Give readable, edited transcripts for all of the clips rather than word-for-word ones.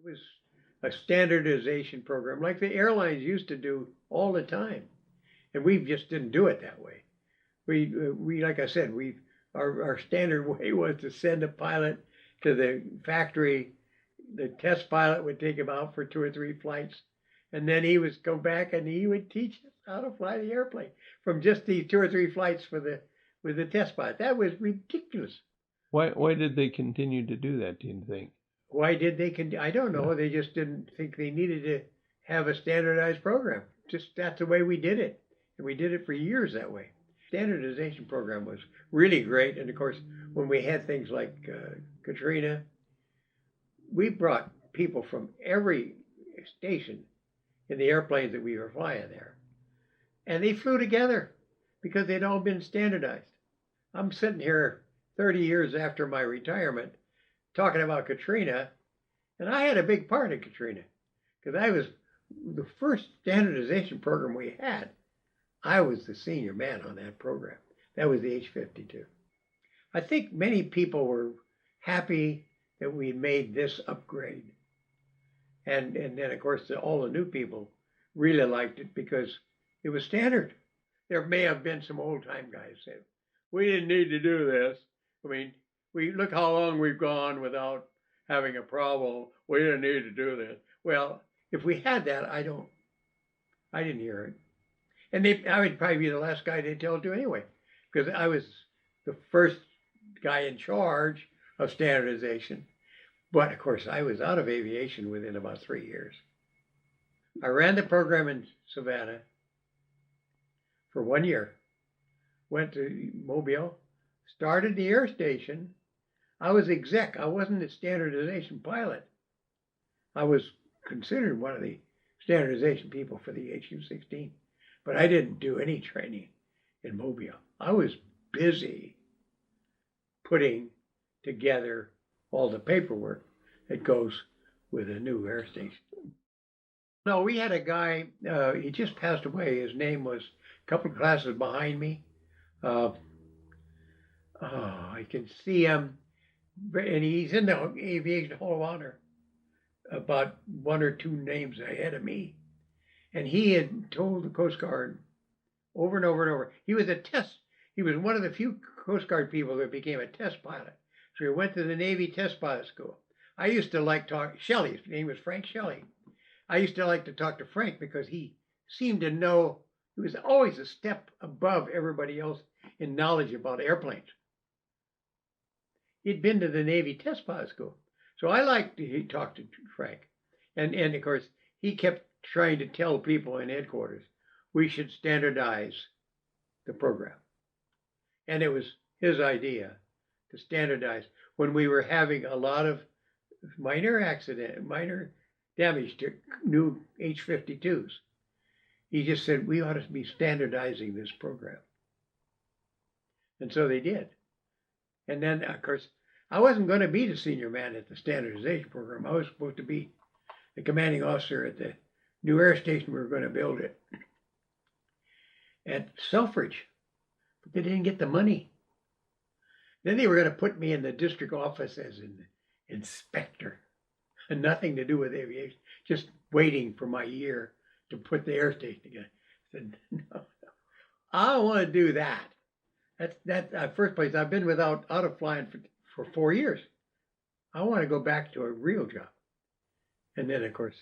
It was a standardization program like the airlines used to do all the time. And we just didn't do it that way. We like I said, our standard way was to send a pilot to the factory. The test pilot would take him out for 2 or 3 flights, and then he would go back and he would teach us how to fly the airplane from just the 2 or 3 flights for the with the test pilot. That was ridiculous. Why did they continue to do that, do you think? Why did they? I don't know. They just didn't think they needed to have a standardized program. Just that's the way we did it, and we did it for years that way. Standardization program was really great, and of course, when we had things like Katrina, we brought people from every station in the airplanes that we were flying there, and they flew together because they'd all been standardized. I'm sitting here 30 years after my retirement talking about Katrina, and I had a big part in Katrina because I was the first standardization program we had. I was the senior man on that program. That was the H-52. I think many people were happy that we made this upgrade. And then, of course, all the new people really liked it because it was standard. There may have been some old-time guys who said, we didn't need to do this. I mean, we look how long we've gone without having a problem. We didn't need to do this. Well, if we had that, I didn't hear it. And I would probably be the last guy they'd tell it to anyway, because I was the first guy in charge of standardization. But of course, I was out of aviation within about 3 years. I ran the program in Savannah for 1 year, went to Mobile, started the air station. I was exec. I wasn't a standardization pilot. I was considered one of the standardization people for the HU-16, but I didn't do any training in Mobile. I was busy putting together all the paperwork that goes with a new air station. No, we had a guy, he just passed away. His name was a couple of classes behind me. I can see him, and he's in the Aviation Hall of Honor, about 1 or 2 names ahead of me. And he had told the Coast Guard over and over and over. He was one of the few Coast Guard people that became a test pilot. So he went to the Navy test pilot school. I used to like Shelley, his name was Frank Shelley. I used to like to talk to Frank because he seemed to know, he was always a step above everybody else in knowledge about airplanes. He'd been to the Navy test pilot school. So I liked to talk to Frank. And of course, he kept trying to tell people in headquarters, we should standardize the program. And it was his idea to standardize when we were having a lot of minor damage to new H-52s. He just said, we ought to be standardizing this program. And so they did. And then, of course, I wasn't going to be the senior man at the standardization program. I was supposed to be the commanding officer at the new air station we were going to build it at Selfridge. But they didn't get the money. Then they were going to put me in the district office as an inspector. And nothing to do with aviation, just waiting for my year to put the air station together. I said, no, I don't want to do that. That's first place. I've been out of flying for 4 years. I want to go back to a real job. And then, of course,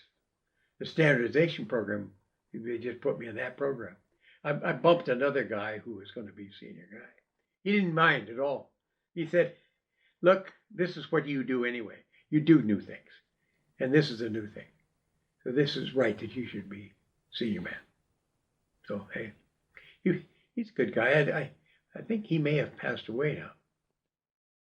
the standardization program, they just put me in that program. I bumped another guy who was going to be senior guy. He didn't mind at all. He said, look, this is what you do anyway. You do new things. And this is a new thing. So this is right that you should be senior man. So, hey, he's a good guy. I think he may have passed away now.